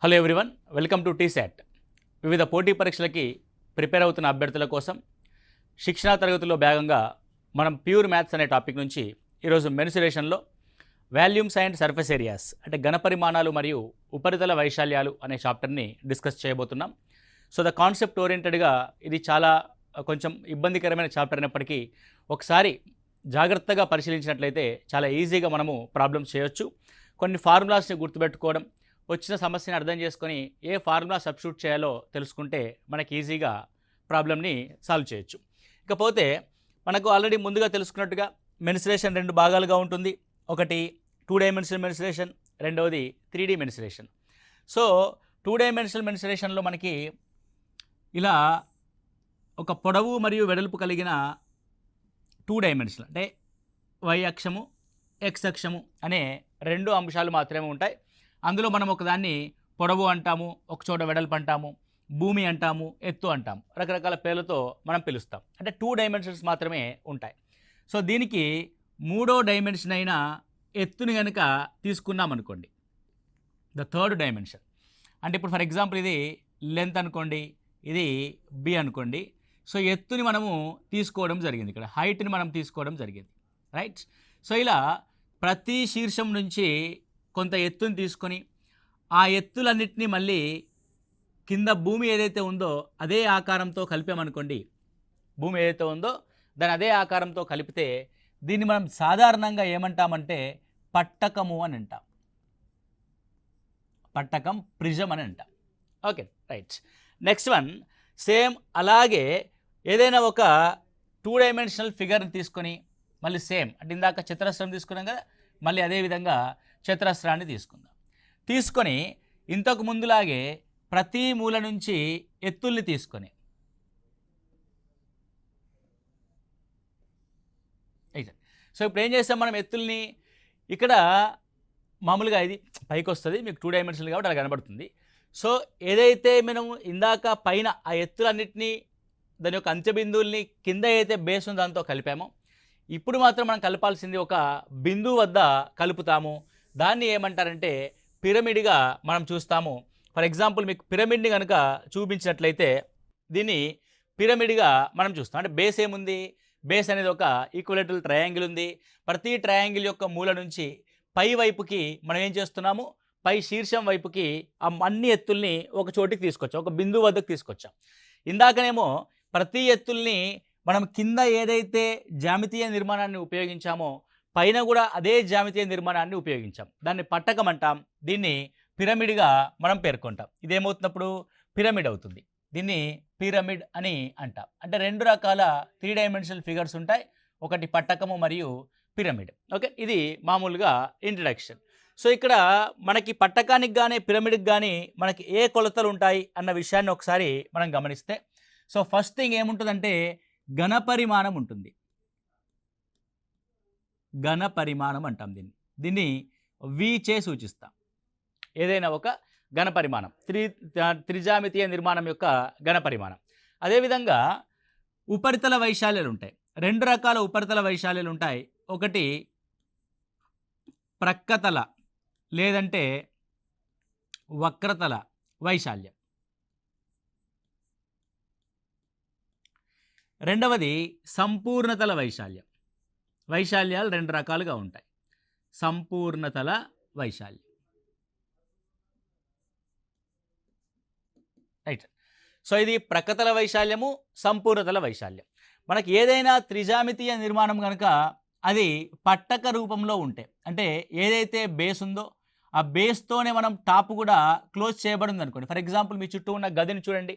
Hello everyone, welcome to T-SAT. వివిధ పోటీ పరీక్షలకి prepare అవుతున్న అభ్యర్థుల కోసం శిక్షణా తరగతిలో భాగంగా మనం ప్యూర్ మ్యాథ్స్ అనే టాపిక్ నుంచి ఈరోజు మెన్సురేషన్లో వాల్యూమ్స్ అండ్ సర్ఫేస్ ఏరియాస్ అంటే ఘనపరిమాణాలు మరియు ఉపరితల వైశాల్యాలు అనే చాప్టర్ని డిస్కస్ చేయబోతున్నాం. సో ద కాన్సెప్ట్ ఓరియంటెడ్గా ఇది చాలా కొంచెం ఇబ్బందికరమైన చాప్టర్ అయినప్పటికీ ఒకసారి జాగ్రత్తగా పరిశీలించినట్లయితే చాలా ఈజీగా మనము ప్రాబ్లమ్స్ చేయొచ్చు. కొన్ని ఫార్ములాస్ని గుర్తుపెట్టుకోవడం, వచ్చిన సమస్యని అర్థం చేసుకొని ఏ ఫార్ములా సబ్స్టిట్యూట్ చేయాలో తెలుసుకుంటే మనకి ఈజీగా ప్రాబ్లమ్ని సాల్వ్ చేయొచ్చు. ఇకపోతే మనకు ఆల్రెడీ ముందుగా తెలుసుకున్నట్టుగా మెన్సురేషన్ రెండు భాగాలుగా ఉంటుంది. ఒకటి 2 డైమెన్షనల్ మెన్సురేషన్, రెండవది 3D మెన్సురేషన్. సో 2 డైమెన్షనల్ మెన్సురేషన్లో మనకి ఇలా ఒక పొడవు మరియు వెడల్పు కలిగిన 2 డైమెన్షనల్ అంటే y అక్షము x అక్షము అనే రెండు అంశాలు మాత్రమే ఉంటాయి. అందులో మనం ఒకదాన్ని పొడవు అంటాము, ఒకచోట వెడల్పు అంటాము, భూమి అంటాము, ఎత్తు అంటాము, రకరకాల పేర్లతో మనం పిలుస్తాం. అంటే 2 డైమెన్షన్స్ మాత్రమే ఉంటాయి. సో దీనికి మూడో డైమెన్షన్ అయిన ఎత్తుని కనుక తీసుకున్నాం అనుకోండి, ద థర్డ్ డైమెన్షన్. అంటే ఇప్పుడు ఫర్ ఎగ్జాంపుల్ ఇది లెంత్ అనుకోండి, ఇది బి అనుకోండి. సో ఎత్తుని మనము తీసుకోవడం జరిగింది, ఇక్కడ హైట్ని మనం తీసుకోవడం జరిగింది, రైట్. సో ఇలా ప్రతి శీర్షం నుంచి కొంత ఎత్తుని తీసుకొని ఆ ఎత్తులన్నింటినీ మళ్ళీ కింద భూమి ఏదైతే ఉందో అదే ఆకారంతో కలిపామనుకోండి, భూమి ఏదైతే ఉందో దాని అదే ఆకారంతో కలిపితే దీన్ని మనం సాధారణంగా ఏమంటామంటే పట్టకము అని అంటాం. పట్టకం, ప్రిజం అని అంటాం. Okay, right. Next one, same అలాగే ఏదైనా ఒక 2 డైమెన్షనల్ ఫిగర్ని తీసుకొని మళ్ళీ సేమ్ అంటే ఇందాక చతురస్రం తీసుకున్నాం కదా, మళ్ళీ అదేవిధంగా చతురస్రాన్ని తీసుకుందాం. తీసుకొని ఇంతకు ముందులాగే ప్రతి మూల నుంచి ఎత్తుల్ని తీసుకొని అయితే సో ఇప్పుడు ఏం చేస్తాం మనం ఎత్తుల్ని, ఇక్కడ మామూలుగా ఇది పైకి వస్తుంది, మీకు 2 డైమెన్షనల్ కాబట్టి అలా కనబడుతుంది. సో ఏదైతే మనం ఇందాక పైన ఆ ఎత్తులన్నింటినీ దాని యొక్క అంత్యబిందువుల్ని కింద అయితే బేస్ ఉందో దాంతో కలిపామో, ఇప్పుడు మాత్రం మనం కలపాల్సింది ఒక బిందువు వద్ద కలుపుతాము. దాన్ని ఏమంటారంటే పిరమిడ్గా మనం చూస్తాము. ఫర్ ఎగ్జాంపుల్ మీకు పిరమిడ్ని కనుక చూపించినట్లయితే దీన్ని పిరమిడ్గా మనం చూస్తాం. అంటే బేస్ ఏముంది, బేస్ అనేది ఒక ఈక్వలేటరల్ ట్రయాంగిల్ ఉంది. ప్రతి ట్రయాంగిల్ యొక్క మూల నుంచి పై వైపుకి మనం ఏం చేస్తున్నాము, పై శీర్షం వైపుకి ఆ అన్ని ఎత్తుల్ని ఒక చోటికి తీసుకొచ్చాం, ఒక బిందువు వద్దకు తీసుకొచ్చాం. ఇందాకనేమో ప్రతి ఎత్తుల్ని మనం కింద ఏదైతే జ్యామితీయ నిర్మాణాన్ని ఉపయోగించామో పైన కూడా అదే జ్యామితీయ నిర్మాణాన్ని ఉపయోగించాం. దాన్ని పట్టకం అంటాం, దీన్ని పిరమిడ్గా మనం పేర్కొంటాం. ఇదేమవుతున్నప్పుడు పిరమిడ్ అవుతుంది, దీన్ని పిరమిడ్ అని అంటాం. అంటే రెండు రకాల 3 డైమెన్షనల్ ఫిగర్స్ ఉంటాయి, ఒకటి పట్టకము మరియు పిరమిడ్. ఓకే, ఇది మామూలుగా ఇంట్రడక్షన్. సో ఇక్కడ మనకి పట్టకానికి కానీ పిరమిడ్కి కానీ మనకి ఏ కొలతలు ఉంటాయి అన్న విషయాన్ని ఒకసారి మనం గమనిస్తే, సో ఫస్ట్ థింగ్ ఏముంటుందంటే ఘనపరిమాణం ఉంటుంది. ఘనపరిమాణం అంటాం దీన్ని వి చే సూచిస్తాం. ఏదైనా ఒక ఘనపరిమాణం, త్రిజామితీయ నిర్మాణం యొక్క ఘనపరిమాణం. అదేవిధంగా ఉపరితల వైశాల్యాలు ఉంటాయి, రెండు రకాల ఉపరితల వైశాల్యాలు ఉంటాయి. ఒకటి ప్రక్కతల లేదంటే వక్రతల వైశాల్యం, రెండవది సంపూర్ణతల వైశాల్యం. వైశాల్యాలు రెండు రకాలుగా ఉంటాయి, సంపూర్ణతల వైశాల్యం, రైట్. సో ఇది ప్రక్కతల వైశాల్యము, సంపూర్ణతల వైశాల్యం. మనకి ఏదైనా త్రిజామితీయ నిర్మాణం కనుక అది పట్టక రూపంలో ఉంటే, అంటే ఏదైతే బేస్ ఉందో ఆ బేస్తోనే మనం టాప్ కూడా క్లోజ్ చేయబడింది అనుకోండి. ఫర్ ఎగ్జాంపుల్ మీ చుట్టూ ఉన్న గదిని చూడండి.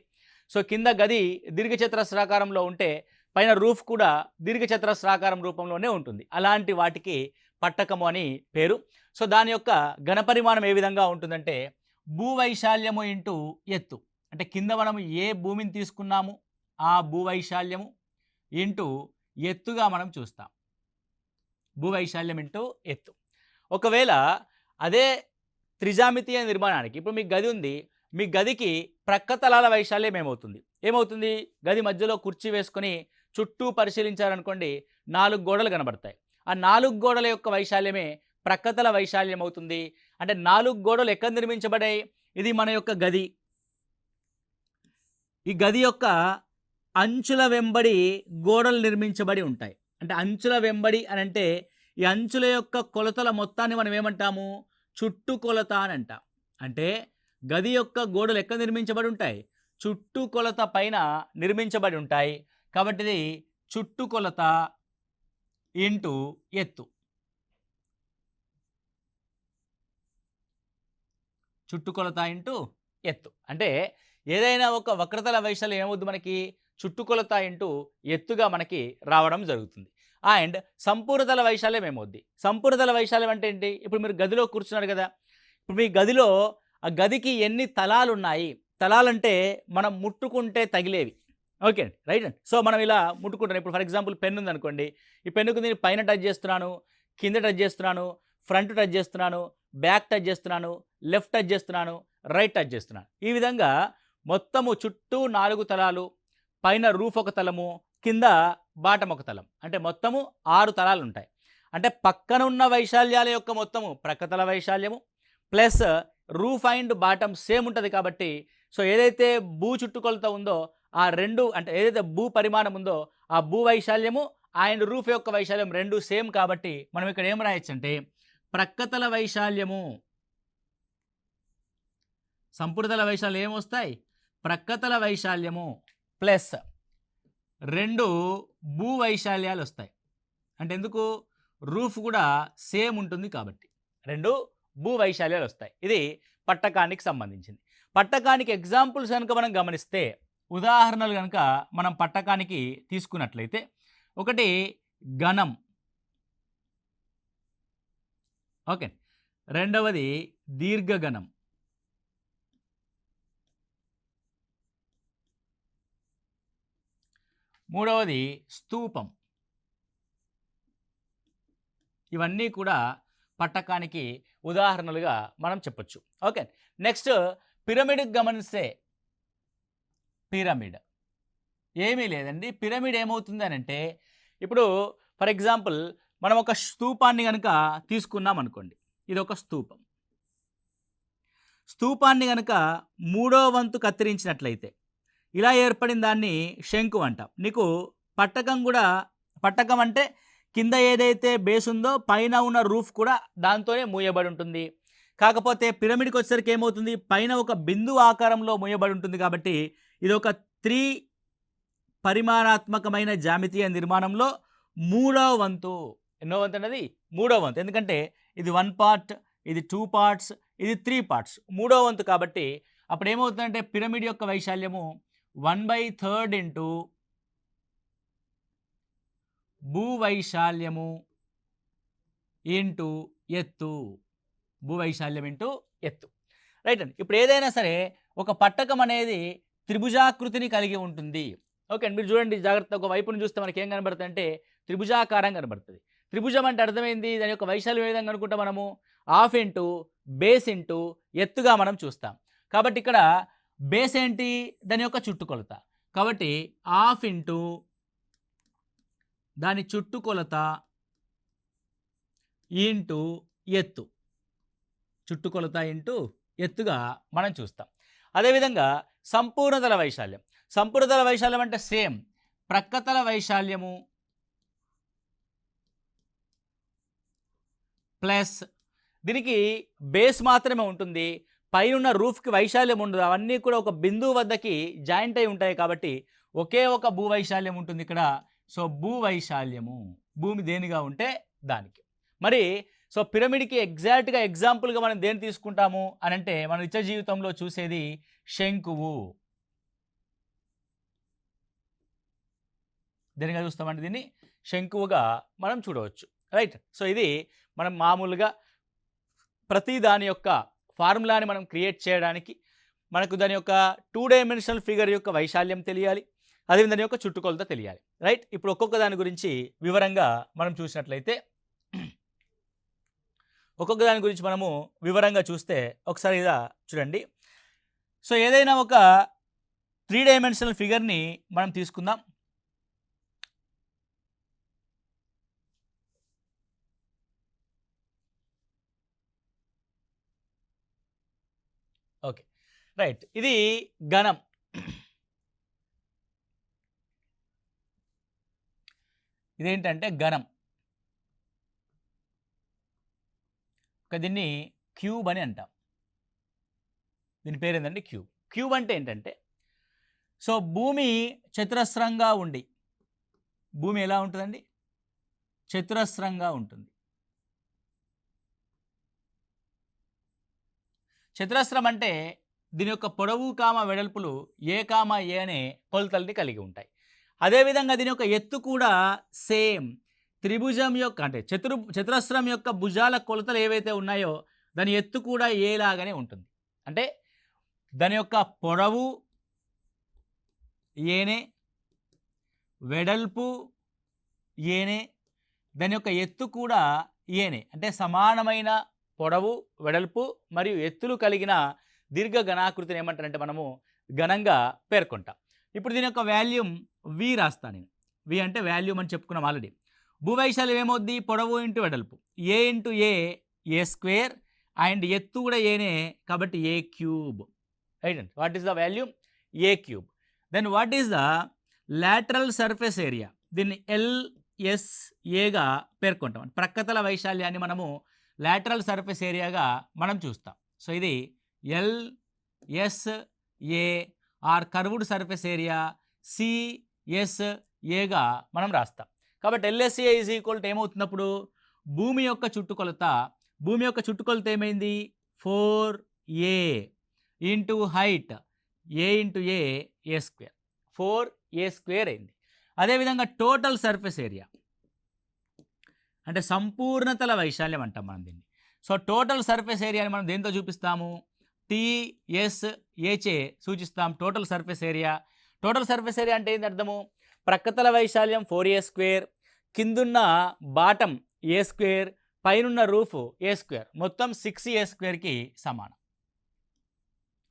సో కింద గది దీర్ఘచతురస్రాకారంలో ఉంటే పైన రూఫ్ కూడా దీర్ఘచతురస్రాకారం రూపంలోనే ఉంటుంది. అలాంటి వాటికి పట్టకము అని పేరు. సో దాని యొక్క ఘనపరిమాణం ఏ విధంగా ఉంటుందంటే భూవైశాల్యము ఇంటూ ఎత్తు. అంటే కింద మనము ఏ భూమిని తీసుకున్నాము ఆ భూవైశాల్యము ఇంటూ ఎత్తుగా మనం చూస్తాం. భూవైశాల్యం ఇంటూ ఎత్తు. ఒకవేళ అదే త్రిజామితీయ నిర్మాణానికి ఇప్పుడు మీకు గది ఉంది, మీ గదికి ప్రక్కతలాల వైశాల్యం ఏమవుతుంది, గది మధ్యలో కుర్చీ వేసుకొని చుట్టూ పరిశీలించారనుకోండి 4 గోడలు కనబడతాయి. ఆ 4 గోడల యొక్క వైశాల్యమే ప్రక్కతల వైశాల్యం అవుతుంది. అంటే 4 గోడలు ఎక్కడ నిర్మించబడాయి, ఇది మన యొక్క గది. ఈ గది యొక్క అంచుల వెంబడి గోడలు నిర్మించబడి ఉంటాయి. అంటే అంచుల వెంబడి అని అంటే ఈ అంచుల యొక్క కొలతల మొత్తాన్ని మనం ఏమంటాము? చుట్టుకొలత అని అంటాం. అంటే గది యొక్క గోడలు ఎక్కడ నిర్మించబడి ఉంటాయి? చుట్టుకొలత పైన నిర్మించబడి ఉంటాయి. కాబట్టి ఇది చుట్టుకొలత ఇంటూ ఎత్తు. చుట్టుకొలత ఇంటూ ఎత్తు అంటే ఏదైనా ఒక వక్రతల వైశాల్యం ఏమవుద్ది మనకి? చుట్టుకొలత ఇంటూ ఎత్తుగా మనకి రావడం జరుగుతుంది. అండ్ సంపూర్ణతల వైశాల్యం ఏమవుద్ది? సంపూర్ణతల వైశాల్యం అంటే ఏంటి? ఇప్పుడు మీరు గదిలో కూర్చున్నారు కదా, ఇప్పుడు మీ గదిలో ఆ గదికి ఎన్ని తలాలు ఉన్నాయి? తలాలంటే మనం ముట్టుకుంటే తగిలేవి. ఓకే అండి, రైట్ అండి. సో మనం ఇలా ముట్టుకుంటాను. ఇప్పుడు ఫర్ ఎగ్జాంపుల్ పెన్ ఉందనుకోండి, ఈ పెన్నుకు నేను పైన టచ్ చేస్తున్నాను, కింద టచ్ చేస్తున్నాను, ఫ్రంట్ టచ్ చేస్తున్నాను, బ్యాక్ టచ్ చేస్తున్నాను, లెఫ్ట్ టచ్ చేస్తున్నాను, రైట్ టచ్ చేస్తున్నాను. ఈ విధంగా మొత్తము చుట్టూ 4 తలాలు, పైన రూఫ్ ఒక తలము, కింద బాటం ఒక తలం, అంటే మొత్తము 6 తలాలు ఉంటాయి. అంటే పక్కన ఉన్న వైశాల్యాల యొక్క మొత్తము ప్రక్కతల వైశాల్యము plus roof and bottom same ఉంటుంది. కాబట్టి సో ఏదైతే భూ చుట్టుకొలత ఉందో ఆ రెండు, అంటే ఏదైతే భూ పరిమాణం ఉందో ఆ భూ వైశాల్యము అండ్ రూఫ్ యొక్క వైశాల్యం రెండు సేమ్. కాబట్టి మనం ఇక్కడ ఏం రాయొచ్చు అంటే ప్రక్కతల వైశాల్యము, సంపూర్ణతల వైశాల్యం ఏమొస్తాయి? ప్రక్కతల వైశాల్యము ప్లస్ 2 భూ వైశాల్యాలు వస్తాయి. అంటే ఎందుకు? రూఫ్ కూడా సేమ్ ఉంటుంది కాబట్టి 2 భూ వైశాల్యాలు వస్తాయి. ఇది పట్టకానికి సంబంధించింది. పట్టకానికి ఎగ్జాంపుల్స్ కనుక మనం గమనిస్తే, ఉదాహరణలు కనుక మనం పట్టకానికి తీసుకున్నట్లయితే, ఒకటి ఘనం, ఓకే, రెండవది దీర్ఘఘనం, మూడవది స్తూపం. ఇవన్నీ కూడా పట్టకానికి ఉదాహరణలుగా మనం చెప్పొచ్చు. ఓకే, నెక్స్ట్ పిరమిడ్కి గమనిస్తే, పిరమిడ్ ఏమీ లేదండి. పిరమిడ్ ఏమవుతుంది అని అంటే, ఇప్పుడు ఫర్ ఎగ్జాంపుల్ మనం ఒక స్తూపాన్ని కనుక తీసుకున్నాం అనుకోండి, ఇది ఒక స్తూపం. స్తూపాన్ని కనుక 3వ వంతు కత్తిరించినట్లయితే ఇలా ఏర్పడిన దాన్ని శంకు అంటాం. నీకు పట్టకం కూడా, పట్టకం అంటే కింద ఏదైతే బేస్ ఉందో పైన ఉన్న రూఫ్ కూడా దాంతోనే మూయబడి ఉంటుంది. కాకపోతే పిరమిడ్కి వచ్చేసరికి ఏమవుతుంది? పైన ఒక బిందువు ఆకారంలో మూయబడి ఉంటుంది. కాబట్టి ఇది ఒక 3 పరిమాణాత్మకమైన జామితీయ నిర్మాణంలో 3వ వంతు. ఎన్నో వంతు అన్నది? 3వ వంతు. ఎందుకంటే ఇది 1 పార్ట్, ఇది 2 పార్ట్స్, ఇది 3 పార్ట్స్, 3వ వంతు. కాబట్టి అప్పుడు ఏమవుతుందంటే పిరమిడ్ యొక్క వైశాల్యము 1/3 ఇంటూ భూ వైశాల్యము ఇంటూ ఎత్తు. భూ వైశాల్యం ఇంటూ ఎత్తు, రైట్ అండి. ఇప్పుడు ఏదైనా సరే ఒక పట్టకం అనేది త్రిభుజాకృతిని కలిగి ఉంటుంది. ఓకే అండి, మీరు చూడండి జాగ్రత్త. ఒక వైపును చూస్తే మనకి ఏం కనబడుతుంది అంటే త్రిభుజాకారం కనబడుతుంది. త్రిభుజం అంటే అర్థమైంది, దాని యొక్క వైశాల్యం ఏ విధంగా అనుకుంటాం మనము? హాఫ్ ఇంటూ బేస్ ఇంటూ ఎత్తుగా మనం చూస్తాం. కాబట్టి ఇక్కడ బేస్ ఏంటి? దాని యొక్క చుట్టుకొలత. కాబట్టి హాఫ్ ఇంటూ దాని చుట్టుకొలత ఇంటూ ఎత్తు. చుట్టుకొలత ఇంటూ ఎత్తుగా మనం చూస్తాం. అదేవిధంగా సంపూర్ణతల వైశాల్యం. సంపూర్ణతల వైశాల్యం అంటే సేమ్ ప్రక్కతల వైశాల్యము ప్లస్ దీనికి బేస్ మాత్రమే ఉంటుంది, పైన రూఫ్కి వైశాల్యం ఉండదు. అవన్నీ కూడా ఒక బిందువు వద్దకి జాయింట్ అయి ఉంటాయి. కాబట్టి ఒకే ఒక భూ వైశాల్యం ఉంటుంది ఇక్కడ. సో భూ వైశాల్యము, భూమి దేనిగా ఉంటే దానికి. మరి సో పిరమిడ్కి ఎగ్జాక్ట్గా ఎగ్జాంపుల్గా మనం దేన్ని తీసుకుంటాము అని అంటే, మన నిత్య జీవితంలో చూసేది శంకువు. దేనిగా చూస్తామంటే దీన్ని శంకువుగా మనం చూడవచ్చు, రైట్. సో ఇది మనం మామూలుగా ప్రతి దాని యొక్క ఫార్ములాని మనం క్రియేట్ చేయడానికి మనకు దాని యొక్క 2 డైమెన్షనల్ ఫిగర్ యొక్క వైశాల్యం తెలియాలి, అదేవిధంగా దాని యొక్క చుట్టుకొలత తెలియాలి, రైట్. ఇప్పుడు ఒక్కొక్క దాని గురించి వివరంగా మనం చూసినట్లయితే, ఒక్కొక్క దాని గురించి మనము వివరంగా చూస్తే ఒకసారి ఇలా చూడండి. సో ఏదైనా ఒక 3 డైమెన్షనల్ ఫిగర్ని మనం తీసుకుందాం. Okay, right. ఇది ఘనం. ఇదేంటంటే ఘనం. దీన్ని క్యూబ్ అని అంటాం. దీని పేరు ఏంటంటే క్యూబ్. క్యూబ్ అంటే ఏంటంటే, సో భూమి చతురస్రంగా ఉండి, భూమి ఎలా ఉంటుందండి? చతురస్రంగా ఉంటుంది. చతురస్రం అంటే దీని యొక్క పొడవు కామ వెడల్పులు ఏ కామ ఏ అనే కొలతల్ని కలిగి ఉంటాయి. అదేవిధంగా దీని యొక్క ఎత్తు కూడా సేమ్ త్రిభుజం యొక్క అంటే చతురస్రం యొక్క భుజాల కొలతలు ఏవైతే ఉన్నాయో దాని ఎత్తు కూడా ఏలాగానే ఉంటుంది. అంటే దాని యొక్క పొడవు ఏనే, వెడల్పు ఏనే, దాని యొక్క ఎత్తు కూడా ఏనే. అంటే సమానమైన పొడవు, వెడల్పు మరియు ఎత్తులు కలిగిన దీర్ఘ ఘనాకృతిని ఏమంటారంటే మనము ఘనంగా పేర్కొంటాం. ఇప్పుడు దీని యొక్క వాల్యూమ్ వి రాస్తాను నేను. వి అంటే వాల్యూమ్ అని చెప్పుకున్నాం ఆల్రెడీ. భూవైశాల్యం ఏమవుద్ది? పొడవు ఇంటూ వెడల్పు, a into a square, and ఎత్తు కూడా ఏనే కాబట్టి ఏ క్యూబ్. రైట్ అండి. What is the volume? A cube. Then what is the lateral surface area? దీన్ని ఎల్ఎస్ఏగా పేర్కొంటాం. ప్రక్కతల వైశాల్యాన్ని మనము లాటరల్ సర్ఫేస్ ఏరియాగా మనం చూస్తాం. సో ఇది LSA or curved surface area సిఎస్ఏగా మనం రాస్తాం. కాబట్టి ఎల్ఎస్ఏ ఈజ్ ఈక్వల్ టు ఏమవుతున్నప్పుడు భూమి యొక్క చుట్టుకొలత, భూమి యొక్క చుట్టుకొలత ఏమైంది? 4a into height a into a square, 4a square అయింది. అదేవిధంగా టోటల్ సర్ఫేస్ ఏరియా అంటే సంపూర్ణతల వైశాల్యం అంటాం మనం దీన్ని. సో టోటల్ సర్ఫేస్ ఏరియాని మనం దేంతో చూపిస్తాము? టీఎస్ఏచే సూచిస్తాం total surface area. Total surface area అంటే ఏంటి అర్థము? ప్రక్కతల వైశాల్యం 4a స్క్వేర్, కిందున్న బాటం ఏ స్క్వేర్, పైనున్న రూఫ్ ఏ స్క్వేర్, మొత్తం 6a స్క్వేర్కి సమానం.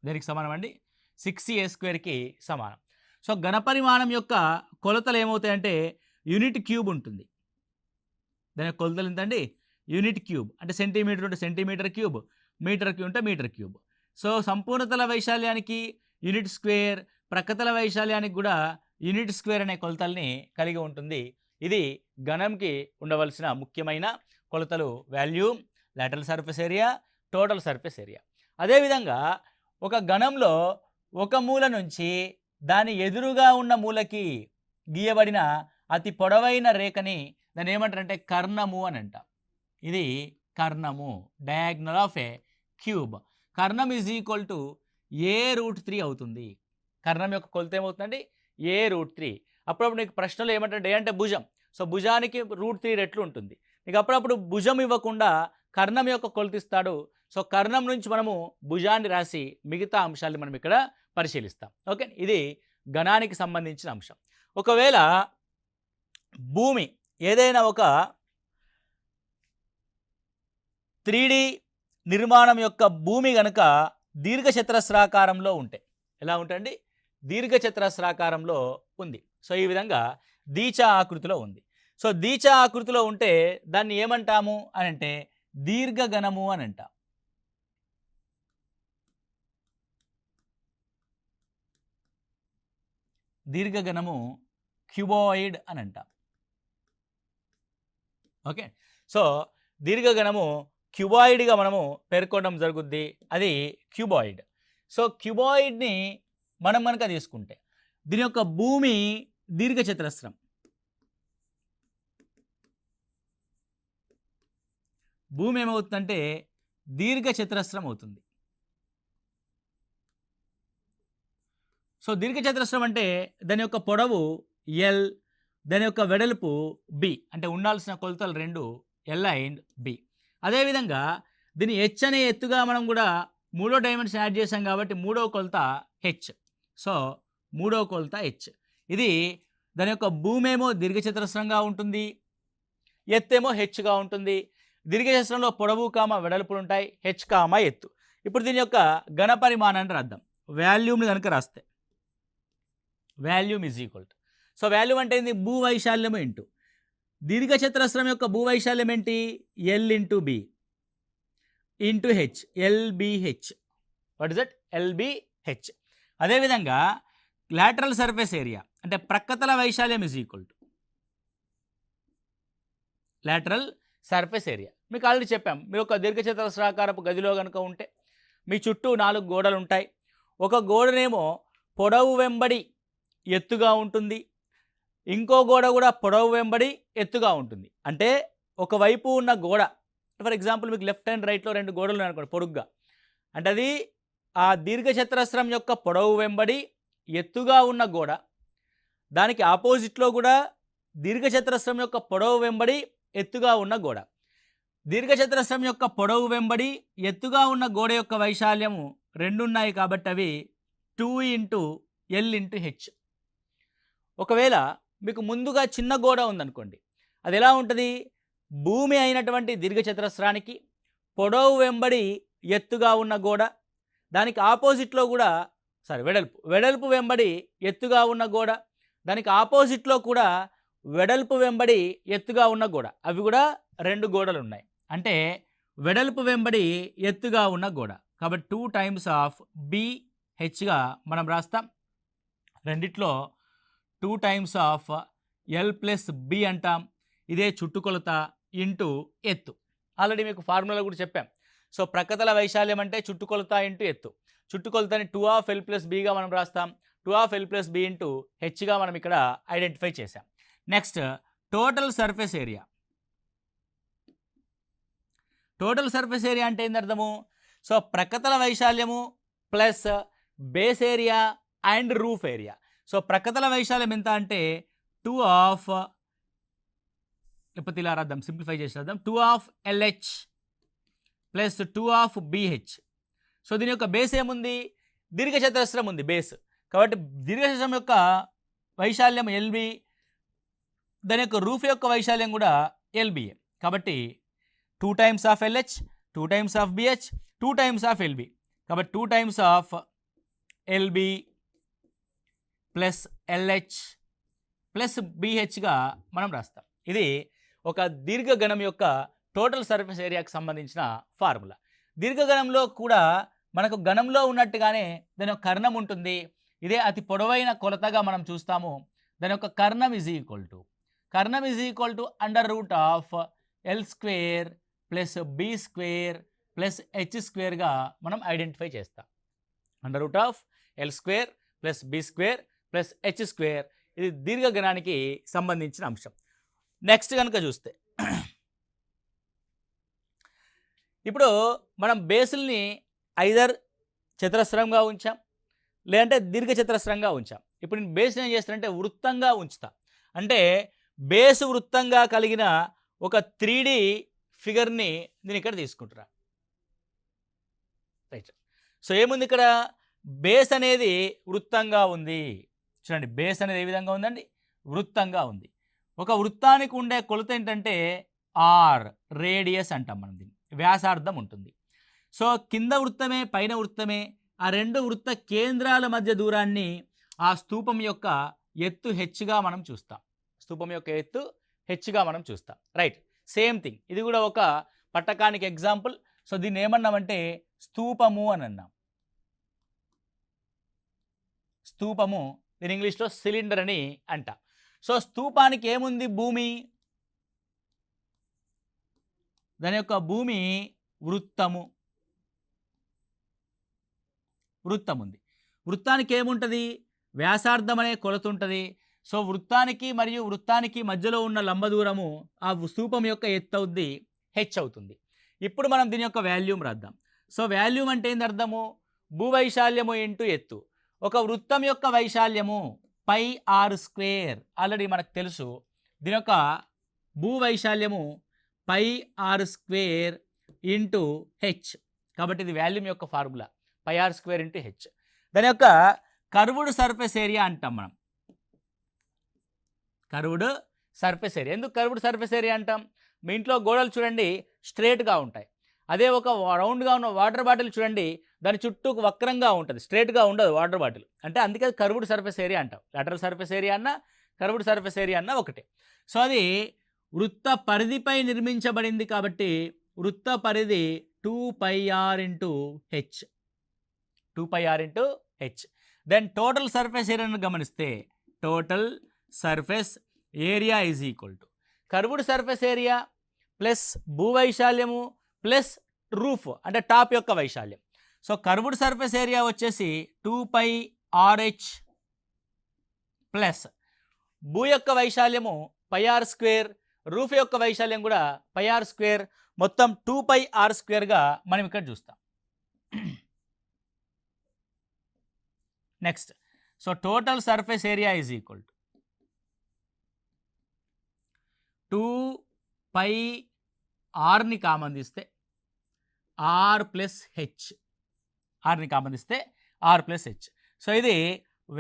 దేనికి సమానం అండి? 6a స్క్వేర్కి సమానం. సో ఘనపరిమాణం యొక్క కొలతలు ఏమవుతాయంటే యూనిట్ క్యూబ్ ఉంటుంది. దాని యొక్క కొలతలు ఎంతండి? Unit cube. అంటే సెంటీమీటర్ ఉంటే సెంటీమీటర్ క్యూబ్, మీటర్ క్యూబ్ ఉంటే మీటర్ క్యూబ్. సో సంపూర్ణతల వైశాల్యానికి యూనిట్ స్క్వేర్, ప్రక్కతల వైశాల్యానికి కూడా యూనిట్ స్క్వేర్ అనే కొలతల్ని కలిగి ఉంటుంది. ఇది ఘనంకి ఉండవలసిన ముఖ్యమైన కొలతలు: volume, lateral surface area, total surface area. అదేవిధంగా ఒక ఘనంలో ఒక మూల నుంచి దాని ఎదురుగా ఉన్న మూలకి గీయబడిన అతి పొడవైన రేఖని దాన్ని ఏమంటారంటే కర్ణము అని అంటాం. ఇది కర్ణము, డయాగ్నల్ ఆఫ్ ఏ క్యూబ్. కర్ణం ఈజ్ ఈక్వల్ టు a√3 అవుతుంది. కర్ణం యొక్క కొలత ఏమవుతుందండి? a√3. అప్పుడప్పుడు నీకు ప్రశ్నలు ఏమంటే అంటే భుజం, సో భుజానికి √3 రెట్లు ఉంటుంది. నీకు అప్పుడప్పుడు భుజం ఇవ్వకుండా కర్ణం యొక్క కొలత ఇస్తాడు. సో కర్ణం నుంచి మనము భుజాన్ని రాసి మిగతా అంశాన్ని మనం ఇక్కడ పరిశీలిస్తాం. ఓకే, ఇది ఘనానికి సంబంధించిన అంశం. ఒకవేళ భూమి ఏదైనా ఒక 3D నిర్మాణం యొక్క భూమి కనుక దీర్ఘచతురస్రాకారంలో ఉంటే ఎలా ఉంటుందండి? దీర్ఘచతురస్రాకారంలో ఉంది. సో ఈ విధంగా దీచా ఆకృతిలో ఉంది. సో దీచా ఆకృతిలో ఉంటే దాన్ని ఏమంటాము అని అంటే దీర్ఘఘనము అని అంటాం. దీర్ఘఘనము క్యూబాయిడ్ అని అంటాం. ఓకే, సో దీర్ఘఘనము క్యూబాయిడ్గా మనము పేర్కొనడం జరుగుద్ది. అది క్యూబాయిడ్. సో క్యూబాయిడ్ని మనం కనుక తీసుకుంటే దీని యొక్క భూమి దీర్ఘచతురస్రం, భూమి ఏమవుతుందంటే దీర్ఘచతురస్రం అవుతుంది. సో దీర్ఘచతురస్రం అంటే దాని యొక్క పొడవు ఎల్, దాని యొక్క వెడల్పు బి. అంటే ఉండాల్సిన కొలతలు రెండు ఎల్ అండ్ బి. అదేవిధంగా దీని హెచ్ అనే ఎత్తుగా మనం కూడా మూడో డైమెన్షన్ యాడ్ చేసాం కాబట్టి మూడో కొలత హెచ్. సో మూడో కొలత హెచ్. ఇది దాని యొక్క భూమి ఏమో దీర్ఘచతురస్రంగా ఉంటుంది, ఎత్తేమో హెచ్గా ఉంటుంది. దీర్ఘచతురస్రంలో పొడవు కామ వెడల్పులు ఉంటాయి, హెచ్ కామ ఎత్తు. ఇప్పుడు దీని యొక్క ఘన పరిమాణాన్ని రాద్దాం. వాల్యూమ్ని కనుక రాస్తే volume is equal to, so volume అంటే ఏంది? భూవైశాల్యము ఇంటూ దీర్ఘచతురస్రం యొక్క భూవైశాల్యం ఏంటి? L into B into H, LBH. What is that? LBH. అదేవిధంగా లాటరల్ సర్ఫేస్ ఏరియా అంటే ప్రక్కతల వైశాల్యం is equal to lateral surface area. మీకు ఆల్రెడీ చెప్పాం, మీరు ఒక దీర్ఘచతురస్రాకారపు గదిలో కనుక ఉంటే మీ చుట్టూ 4 గోడలు ఉంటాయి. ఒక గోడనేమో పొడవు వెంబడి ఎత్తుగా ఉంటుంది, ఇంకో గోడ కూడా పొడవు వెంబడి ఎత్తుగా ఉంటుంది. అంటే ఒకవైపు ఉన్న గోడ, ఫర్ ఎగ్జాంపుల్ మీకు లెఫ్ట్ అండ్ రైట్లో 2 గోడలు ఉన్నాయి అనుకోండి పొడుగ్గా, అంటే అది ఆ దీర్ఘచతురస్రం యొక్క పొడవు వెంబడి ఎత్తుగా ఉన్న గోడ. దానికి ఆపోజిట్లో కూడా దీర్ఘచతురస్రం యొక్క పొడవు వెంబడి ఎత్తుగా ఉన్న గోడ. దీర్ఘచతురస్రం యొక్క పొడవు వెంబడి ఎత్తుగా ఉన్న గోడ యొక్క వైశాల్యము 2 ఉన్నాయి కాబట్టి అవి 2 × L × H. ఒకవేళ మీకు ముందుగా చిన్న గోడ ఉందనుకోండి, అది ఎలా ఉంటుంది? భూమి అయినటువంటి దీర్ఘచతురస్రానికి పొడవు వెంబడి ఎత్తుగా ఉన్న గోడ, దానికి ఆపోజిట్లో కూడా వెడల్పు వెంబడి ఎత్తుగా ఉన్న గోడ, దానికి ఆపోజిట్లో కూడా వెడల్పు వెంబడి ఎత్తుగా ఉన్న గోడ, అవి కూడా 2 గోడలు ఉన్నాయి. అంటే వెడల్పు వెంబడి ఎత్తుగా ఉన్న గోడ కాబట్టి 2 టైమ్స్ ఆఫ్ BHగా మనం రాస్తాం. రెండిట్లో 2 టైమ్స్ ఆఫ్ L + B అంటాం. ఇదే చుట్టుకొలత ఇంటూ ఎత్తు. ఆల్రెడీ మీకు ఫార్ములా కూడా చెప్పాం. సో ప్రక్కతల వైశాల్యం అంటే చుట్టుకొలత ఇంటూ ఎత్తు. చుట్టుకొలతని 2 L + Bగా మనం రాస్తాం. 2 L + B ఇంటూ Hగా మనం ఇక్కడ ఐడెంటిఫై చేసాం. Next total surface area. Total surface area అంటే ఏంది అర్థము? సో ప్రక్కతల వైశాల్యము plus base area and roof area. So ప్రక్కతల వైశాల్యం ఎంత అంటే 2 లేకపోతే ఇలా రాద్దాం, సింప్లిఫై చేసి రాద్దాం, 2 LH ప్లస్ 2 BH. సో దీని యొక్క బేస్ ఏముంది? దీర్ఘచతురస్రం ఉంది బేస్, కాబట్టి దీర్ఘచతురస్రం యొక్క వైశాల్యం LB, దాని యొక్క రూఫ్ యొక్క వైశాల్యం కూడా LBA. కాబట్టి 2 times of LH, 2 times of BH, 2 times of LB. కాబట్టి 2 times of LB plus LH plus BHగా మనం రాస్తాం. ఇది ఒక దీర్ఘగణం యొక్క టోటల్ సర్ఫేస్ ఏరియాకి సంబంధించిన ఫార్ములా. దీర్ఘగణంలో కూడా మనకు గణంలో ఉన్నట్టుగానే దాని యొక్క కర్ణం ఉంటుంది. ఇదే అతి పొడవైన కొలతగా మనం చూస్తాము. దాని యొక్క కర్ణం is equal to √L² plus B² plus H² మనం ఐడెంటిఫై చేస్తాం. √L² plus B² plus H². ఇది దీర్ఘగణానికి సంబంధించిన అంశం. నెక్స్ట్ కనుక చూస్తే ఇప్పుడు మనం బేసుల్ని ఐదర్ చతురస్రంగా ఉంచాం, లేదంటే దీర్ఘచతురస్రంగా ఉంచాం. ఇప్పుడు నేను బేస్ని ఏం చేస్తానంటే వృత్తంగా ఉంచుతా. అంటే బేసు వృత్తంగా కలిగిన ఒక 3D ఫిగర్ని నేను ఇక్కడ తీసుకుంటున్నా. రైట్. సో ఏముంది ఇక్కడ? బేస్ అనేది వృత్తంగా ఉంది. చూడండి, బేస్ అనేది ఏ విధంగా ఉందండి? వృత్తంగా ఉంది. ఒక వృత్తానికి ఉండే కొలత ఏంటంటే ఆర్, రేడియస్ అంటాం మనం దీన్ని, వ్యాసార్థం ఉంటుంది. సో కింద వృత్తమే పైన వృత్తమే, ఆ 2 వృత్త కేంద్రాల మధ్య దూరాన్ని ఆ స్తూపం యొక్క ఎత్తు హెచ్గా మనం చూస్తాం. స్తూపం యొక్క ఎత్తు హెచ్గా మనం చూస్తాం. రైట్. సేమ్ థింగ్ ఇది కూడా ఒక పట్టకానికి ఎగ్జాంపుల్. సో దీన్ని ఏమన్నామంటే స్తూపము అని అన్నాం. స్తూపము, దీని ఇంగ్లీష్లో సిలిండర్ అని అంటాం. సో స్తూపానికి ఏముంది? భూమి. దాని యొక్క భూమి వృత్తము. వృత్తం ఉంది. వృత్తానికి ఏముంటుంది? వ్యాసార్థం అనే కొలత ఉంటుంది. సో వృత్తానికి మరియు వృత్తానికి మధ్యలో ఉన్న లంబ దూరము ఆ స్తూపం యొక్క ఎత్తు అవుద్ది, హెచ్ అవుతుంది. ఇప్పుడు మనం దీని యొక్క వాల్యూమ్ రాద్దాం. సో వాల్యూమ్ అంటే ఏంది అర్థము? భూవైశాల్యము ఇంటూ ఎత్తు. ఒక వృత్తం యొక్క వైశాల్యము πr². ఆల్రెడీ మనకు తెలుసు. దీని యొక్క భూవైశాల్యము πr² ఇంటూ హెచ్. కాబట్టి ఇది వాల్యూమ్ యొక్క ఫార్ములా, πr² ఇంటూ హెచ్. దాని యొక్క కర్వ్డ్ సర్ఫేస్ ఏరియా అంటాం మనం. Curved surface area. ఎందుకు కర్వ్డ్ సర్ఫేస్ ఏరియా అంటాం? మీ ఇంట్లో గోడలు చూడండి స్ట్రేట్గా ఉంటాయి. అదే ఒక రౌండ్గా ఉన్న వాటర్ బాటిల్ చూడండి, దాని చుట్టూ వక్రంగా ఉంటుంది, స్ట్రేట్గా ఉండదు వాటర్ బాటిల్. అంటే అందుకే కర్వ్డ్ సర్ఫేస్ ఏరియా అంటాం. లాటరల్ సర్ఫేస్ ఏరియా అన్న కర్వ్డ్ సర్ఫేస్ ఏరియా అన్న ఒకటే. సో అది వృత్త పరిధిపై నిర్మించబడింది కాబట్టి వృత్త పరిధి 2πr into H. 2πr into H. Then total surface ఏరియాను గమనిస్తే total surface area is equal to curved surface area plus భూవైశాల్యము ప్లస్ రూఫ్ అంటే టాప్ యొక్క వైశాల్యం. సో కర్వ్డ్ సర్ఫేస్ ఏరియా వచ్చేసి 2πrh ప్లస్ భూ యొక్క వైశాల్యము πr², రూఫ్ యొక్క వైశాల్యం కూడా πr², మొత్తం 2πr²గా మనం ఇక్కడ చూస్తాం. Next, so total surface area is equal to 2πrని కామన్ తీస్తే r ప్లస్ హెచ్, ఆర్ని కామన్ తీస్తే r ప్లస్ హెచ్. సో ఇది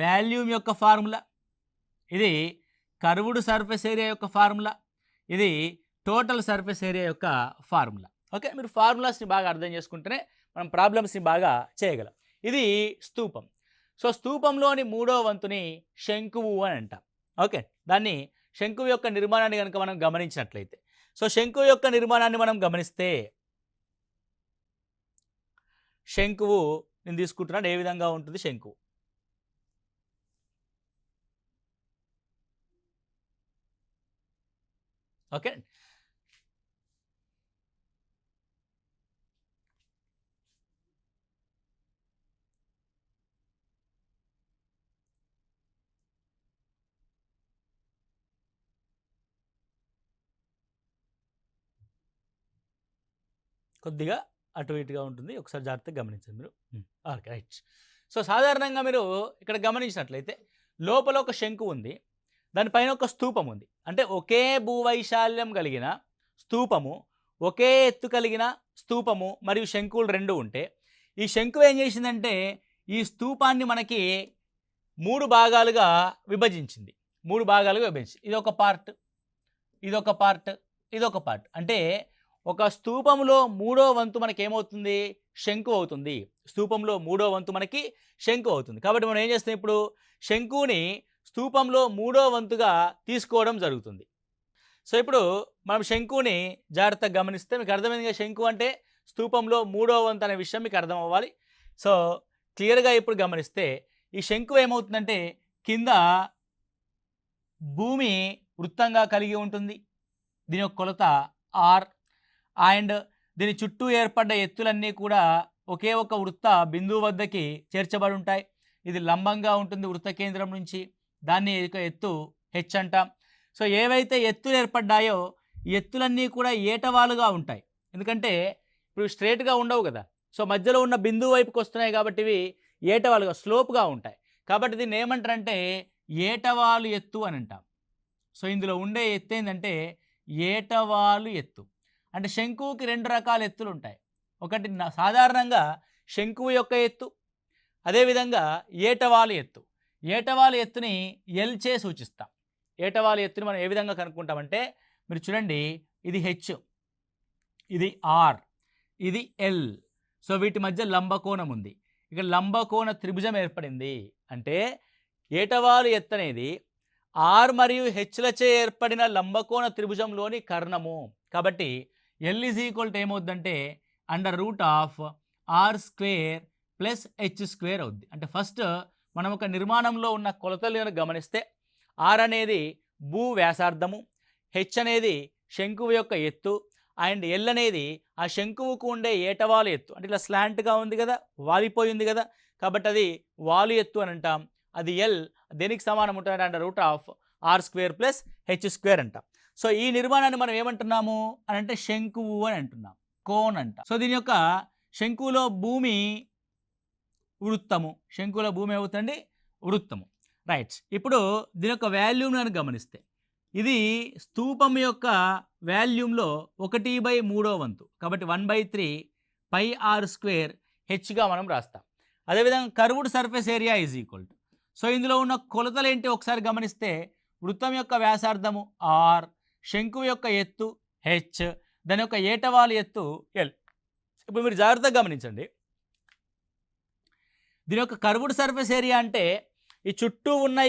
వాల్యూమ్ యొక్క ఫార్ములా, ఇది కర్వ్డ్ సర్ఫేస్ ఏరియా యొక్క ఫార్ములా, ఇది టోటల్ సర్ఫేస్ ఏరియా యొక్క ఫార్ములా. ఓకే, మీరు ఫార్ములాస్ని బాగా అర్థం చేసుకుంటేనే మనం ప్రాబ్లమ్స్ని బాగా చేయగలం. ఇది స్తూపం. సో స్తూపంలోని 3వ వంతుని శంకువు అని అంటాం. ఓకే, దాన్ని శంకువు యొక్క నిర్మాణాన్ని కనుక మనం గమనించినట్లయితే, సో శంకువు యొక్క నిర్మాణాన్ని మనం గమనిస్తే శంకువు నేను తీసుకుంటున్నాను, ఏ విధంగా ఉంటుంది శంకువు. ఓకే, కొద్దిగా అటు ఇటుగా ఉంటుంది, ఒకసారి జాగ్రత్తగా గమనించండి మీరు. Okay, right. సో సాధారణంగా మీరు ఇక్కడ గమనించినట్లయితే లోపల ఒక శంకు ఉంది, దానిపైన ఒక స్తూపం ఉంది. అంటే ఒకే భూవైశాల్యం కలిగిన స్తూపము, ఒకే ఎత్తు కలిగిన స్తూపము మరియు శంకువులు రెండు ఉంటే, ఈ శంకు ఏం చేసిందంటే ఈ స్తూపాన్ని మనకి 3 భాగాలుగా విభజించింది. 3 భాగాలుగా విభజించింది. ఇదొక పార్ట్, ఇదొక పార్ట్, ఇదొక పార్ట్. అంటే ఒక స్తూపంలో 3వ వంతు మనకి ఏమవుతుంది, శంకు అవుతుంది. స్తూపంలో 3వ వంతు మనకి శంకు అవుతుంది. కాబట్టి మనం ఏం చేస్తాం, ఇప్పుడు శంకుని స్తూపంలో 3వ వంతుగా తీసుకోవడం జరుగుతుంది. సో ఇప్పుడు మనం శంకుని జాగ్రత్తగా గమనిస్తే మీకు అర్థమైంది కదా, శంకు అంటే స్తూపంలో 3వ వంతు అనే విషయం మీకు అర్థం అవ్వాలి. సో క్లియర్గా ఇప్పుడు గమనిస్తే ఈ శంకు ఏమవుతుందంటే కింద భూమి వృత్తంగా కలిగి ఉంటుంది, దీని యొక్క కొలత ఆర్, అండ్ దీని చుట్టూ ఏర్పడ్డ ఎత్తులన్నీ కూడా ఒకే ఒక వృత్త బిందువు వద్దకి చేర్చబడి ఉంటాయి. ఇది లంబంగా ఉంటుంది వృత్త కేంద్రం నుంచి, దాన్ని ఎత్తు హెచ్ అంటాం. సో ఏవైతే ఎత్తులు ఏర్పడ్డాయో ఈ ఎత్తులన్నీ కూడా ఏటవాలుగా ఉంటాయి, ఎందుకంటే ఇప్పుడు స్ట్రేట్గా ఉండవు కదా. సో మధ్యలో ఉన్న బిందువు వైపుకి వస్తున్నాయి కాబట్టి ఇవి ఏటవాలుగా స్లోప్గా ఉంటాయి. కాబట్టి దీన్ని ఏమంటారంటే ఏటవాలు ఎత్తు అని అంటాం. సో ఇందులో ఉండే ఎత్తు ఏంటంటే ఏటవాలు ఎత్తు. అంటే శంకువుకి 2 రకాల ఎత్తులు ఉంటాయి. ఒకటి సాధారణంగా శంకువు యొక్క ఎత్తు, అదేవిధంగా ఏటవాలు ఎత్తు. ఏటవాలు ఎత్తుని ఎల్ చే సూచిస్తాం. ఏటవాలు ఎత్తుని మనం ఏ విధంగా కనుక్కుంటామంటే మీరు చూడండి, ఇది హెచ్, ఇది ఆర్, ఇది ఎల్. సో వీటి మధ్య లంబకోణం ఉంది, ఇక్కడ లంబకోణ త్రిభుజం ఏర్పడింది. అంటే ఏటవాలు ఎత్తు అనేది ఆర్ మరియు హెచ్లచే ఏర్పడిన లంబకోణ త్రిభుజంలోని కర్ణము. కాబట్టి ఎల్ ఈజ్ ఈక్వల్ టు ఏమవుద్దంటే √r² ప్లస్ h² అవుద్ది. అంటే ఫస్ట్ మనం ఒక నిర్మాణంలో ఉన్న కొలతలను గమనిస్తే ఆర్ అనేది భూ వ్యాసార్థము, హెచ్ అనేది శంకువు యొక్క ఎత్తు, అండ్ ఎల్ అనేది ఆ శంకువుకు ఉండే ఏటవాలు ఎత్తు. అంటే ఇట్లా స్లాంట్గా ఉంది కదా, వాలిపోయింది కదా, కాబట్టి అది వాలు ఎత్తు అని అంటాం. అది ఎల్ దేనికి సమానం ఉంటుంది అంటే √r² ప్లస్ h² అంటాం. సో ఈ నిర్మాణాన్ని మనం ఏమంటున్నాము అని అంటే శంకువు అని అంటున్నాం, కోన్ అంట. సో దీని యొక్క శంకువులో భూమి వృత్తము, శంకువులో భూమి అవుతుంది వృత్తము, రైట్. ఇప్పుడు దీని యొక్క వాల్యూమ్ అని గమనిస్తే ఇది స్తూపం యొక్క వాల్యూమ్లో 1/3వ వంతు, కాబట్టి 1/3 πr² హెచ్గా మనం రాస్తాం. అదేవిధంగా curved surface area is equal to, so ఇందులో ఉన్న కొలతలు ఏంటి ఒకసారి గమనిస్తే వృత్తం యొక్క వ్యాసార్థము ఆర్, శంకువు యొక్క ఎత్తు హెచ్, దాని యొక్క ఏటవాలు ఎత్తు ఎల్. ఇప్పుడు మీరు జాగ్రత్తగా గమనించండి, దీని యొక్క కర్వ్డ్ సర్ఫేస్ ఏరియా అంటే ఈ చుట్టూ ఉన్న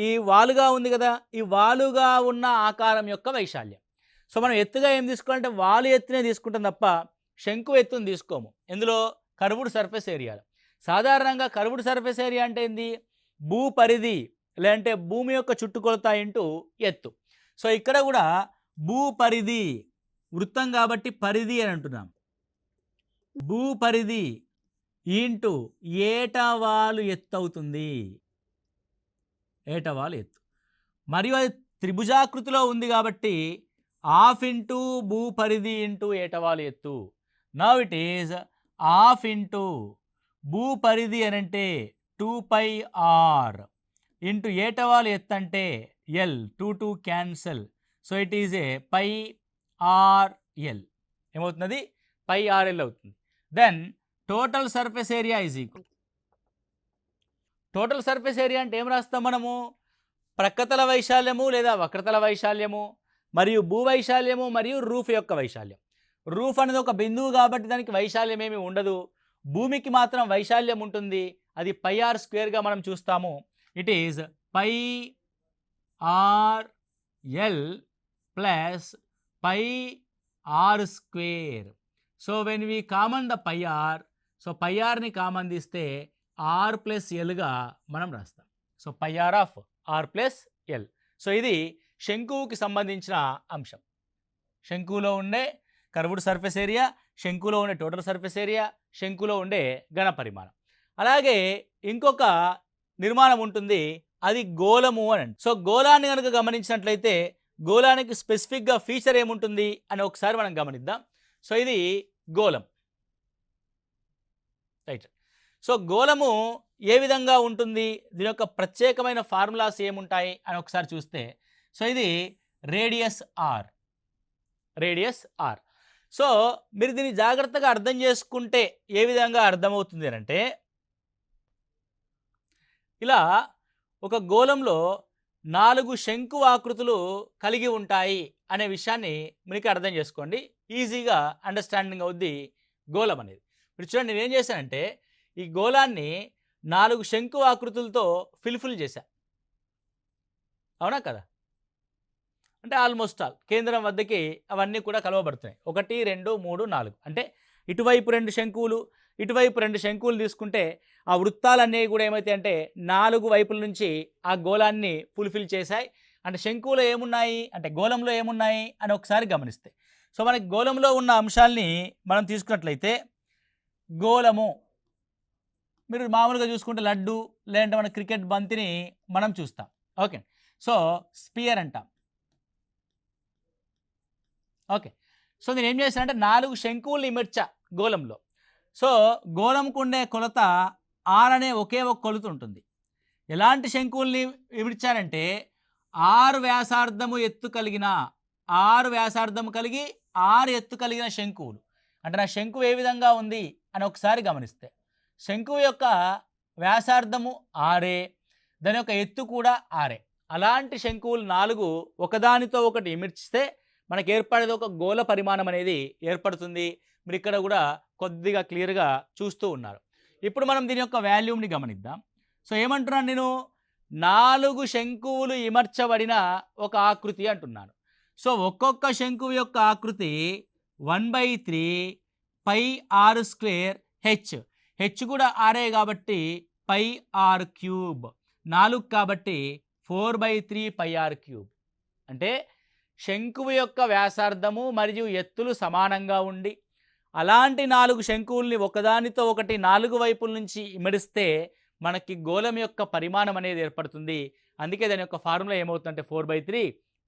ఈ వాలుగా ఉంది కదా, ఈ వాలుగా ఉన్న ఆకారం యొక్క వైశాల్యం. సో మనం ఎత్తుగా ఏం తీసుకోవాలంటే వాలు ఎత్తునే తీసుకుంటాం తప్ప శంకు ఎత్తుని తీసుకోము. ఇందులో కర్వ్డ్ సర్ఫేస్ ఏరియాలో సాధారణంగా కర్వ్డ్ సర్ఫేస్ ఏరియా అంటే ఏంది? భూ పరిధి లేదంటే భూమి యొక్క చుట్టుకొలత ఇంటూ ఎత్తు. సో ఇక్కడ కూడా భూ పరిధి, వృత్తం కాబట్టి పరిధి అని అంటున్నాం. భూ పరిధి ఇంటూ ఏటవాలు ఎత్తు అవుతుంది. ఏటవాలు ఎత్తు. మరియు అది త్రిభుజాకృతిలో ఉంది కాబట్టి హాఫ్ ఇంటూ భూ పరిధి ఇంటూ ఏటవాలు ఎత్తు. Now it is half into భూ పరిధి అని అంటే 2πr ఇంటూ ఏటవాలు ఎత్తు అంటే L, 2 cancel. So it is a πrl. ఏమవుతుంది? πrl అవుతుంది. Then total surface area is equal. Total surface area అంటే ఏం రాస్తాం మనము? ప్రక్కతల వైశాల్యము లేదా వక్రతల వైశాల్యము మరియు భూ వైశాల్యము మరియు రూఫ్ యొక్క వైశాల్యం. రూఫ్ అనేది ఒక బిందువు కాబట్టి దానికి వైశాల్యం ఏమీ ఉండదు. భూమికి మాత్రం వైశాల్యం ఉంటుంది. అది πr² మనం చూస్తాము. It is πrl plus πr². So when we common the πr, so πrని కామన్ తీస్తే r+lగా మనం రాస్తాం. So πr of r+l. So ఇది శంకువుకి సంబంధించిన అంశం. శంకువులో ఉండే కర్వ్డ్ సర్ఫేస్ ఏరియా, శంకులో ఉండే టోటల్ సర్ఫేస్ ఏరియా, శంకులో ఉండే ఘన పరిమాణం. అలాగే ఇంకొక నిర్మాణం ఉంటుంది, అది గోళము అని. సో గోళాన్ని కనుక గమనించినట్లయితే గోళానికి స్పెసిఫిక్గా ఫీచర్ ఏముంటుంది అని ఒకసారి మనం గమనిద్దాం. సో ఇది గోళం, రైట్. సో గోళము ఏ విధంగా ఉంటుంది, దీని యొక్క ప్రత్యేకమైన ఫార్ములాస్ ఏముంటాయి అని ఒకసారి చూస్తే, సో ఇది radius R, radius R. So మీరు దీన్ని జాగ్రత్తగా అర్థం చేసుకుంటే ఏ విధంగా అర్థమవుతుంది అంటే, ఇలా ఒక గోళంలో 4 శంకు ఆకృతులు కలిగి ఉంటాయి అనే విషయాన్ని మీకు అర్థం చేసుకోండి. ఈజీగా అండర్స్టాండింగ్ అవుద్ది గోళం అనేది. ఇప్పుడు చూడండి, నేనేం చేశానంటే ఈ గోళాన్ని 4 శంకు ఆకృతులతో ఫిల్ చేశా. అవునా కదా? అంటే ఆల్మోస్ట్ ఆల్ కేంద్రం వద్దకి అవన్నీ కూడా కలవబడుతున్నాయి. 1 2 3 4. అంటే ఇటువైపు 2 శంకువులు, ఇటువైపు 2 శంకువులు తీసుకుంటే ఆ వృత్తాలన్నీ కూడా ఏమైతే అంటే 4 వైపుల నుంచి ఆ గోళాన్ని ఫుల్ఫిల్ చేశాయి. అంటే శంకువులో ఏమున్నాయి అంటే గోళంలో ఏమున్నాయి అని ఒకసారి గమనిస్తే, సో మనకి గోళంలో ఉన్న అంశాలని మనం తీసుకున్నట్లయితే, గోళము మీరు మామూలుగా చూసుకుంటే లడ్డు లేదంటే మన క్రికెట్ బంతిని మనం చూస్తాం. ఓకే, సో స్పియర్ అంటాం. ఓకే, సో నేను ఏం చేశానంటే 4 శంకువులు ఇమర్చా గోళంలో. సో గోళంకు ఉండే కొలత ఆర్ అనే ఒకే ఒక కొలత ఉంటుంది. ఎలాంటి శంకువుల్ని ఇమిడ్చానంటే 6 వ్యాసార్థము ఎత్తు కలిగిన, 6 వ్యాసార్థము కలిగి 6 ఎత్తు కలిగిన శంకువులు. అంటే నా శంకువు ఏ విధంగా ఉంది అని ఒకసారి గమనిస్తే, శంకువు యొక్క వ్యాసార్థము 6, దాని యొక్క ఎత్తు కూడా 6. అలాంటి శంకువులు 4 ఒకదానితో ఒకటి ఇమిడ్చితే మనకు ఏర్పడేది ఒక గోళ పరిమాణం అనేది ఏర్పడుతుంది. మీరు ఇక్కడ కూడా కొద్దిగా క్లియర్గా చూస్తూ ఉన్నారు. ఇప్పుడు మనం దీని యొక్క వాల్యూమ్ని గమనిద్దాం. సో ఏమంటున్నాను నేను, 4 శంకువులు ఇమర్చబడిన ఒక ఆకృతి అంటున్నాను. సో ఒక్కొక్క శంకువు యొక్క ఆకృతి 1/3 πr² హెచ్. హెచ్ కూడా ఆరే కాబట్టి πr³ 4 కాబట్టి 4/3 πr³. అంటే శంకువు యొక్క వ్యాసార్థము మరియు ఎత్తులు సమానంగా ఉండి అలాంటి 4 శంకువుల్ని ఒకదానితో ఒకటి 4 వైపుల నుంచి ఇమిడిస్తే మనకి గోళం యొక్క పరిమాణం అనేది ఏర్పడుతుంది. అందుకే దాని యొక్క ఫార్ములా ఏమవుతుందంటే 4/3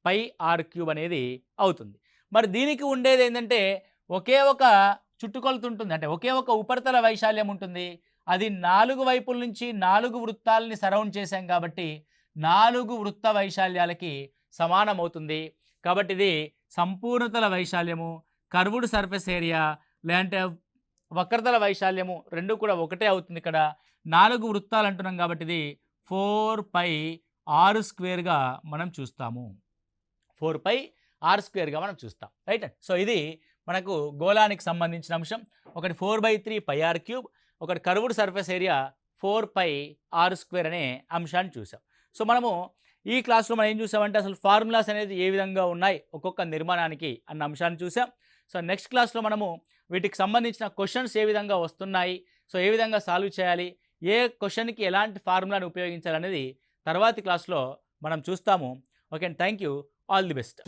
πr³ అనేది అవుతుంది. మరి దీనికి ఉండేది ఏంటంటే ఒకే ఒక చుట్టుకొలత ఉంటుంది, అంటే ఒకే ఒక ఉపరితల వైశాల్యం ఉంటుంది. అది 4 వైపుల నుంచి 4 వృత్తాలని సరౌండ్ చేశాం కాబట్టి 4 వృత్త వైశాల్యాలకి సమానం అవుతుంది. కాబట్టి ఇది సంపూర్ణతల వైశాల్యము, కర్వ్డ్ సర్ఫేస్ ఏరియా లేదంటే వక్రతల వైశాల్యము రెండు కూడా ఒకటే అవుతుంది. ఇక్కడ 4 వృత్తాలు అంటున్నాం కాబట్టి ఇది 4πr²గా మనం చూస్తాము. 4πr²గా మనం చూస్తాం, రైట్. సో ఇది మనకు గోళానికి సంబంధించిన అంశం. ఒకటి 4/3 πr³, ఒకటి కర్వ్డ్ సర్ఫేస్ ఏరియా 4πr² అనే అంశాన్ని చూసాం. సో మనము ఈ క్లాస్లో మనం ఏం చూసామంటే అసలు ఫార్ములాస్ అనేది ఏ విధంగా ఉన్నాయి ఒక్కొక్క నిర్మాణానికి అన్న అంశాన్ని చూసాం. సో నెక్స్ట్ క్లాస్లో మనము వీటికి సంబంధించిన క్వశ్చన్స్ ఏ విధంగా వస్తున్నాయి, సో ఏ విధంగా సాల్వ్ చేయాలి, ఏ క్వశ్చన్కి ఎలాంటి ఫార్ములాని ఉపయోగించాలనేది తర్వాతి క్లాస్లో మనం చూస్తాము. Okay, thank you, all the best.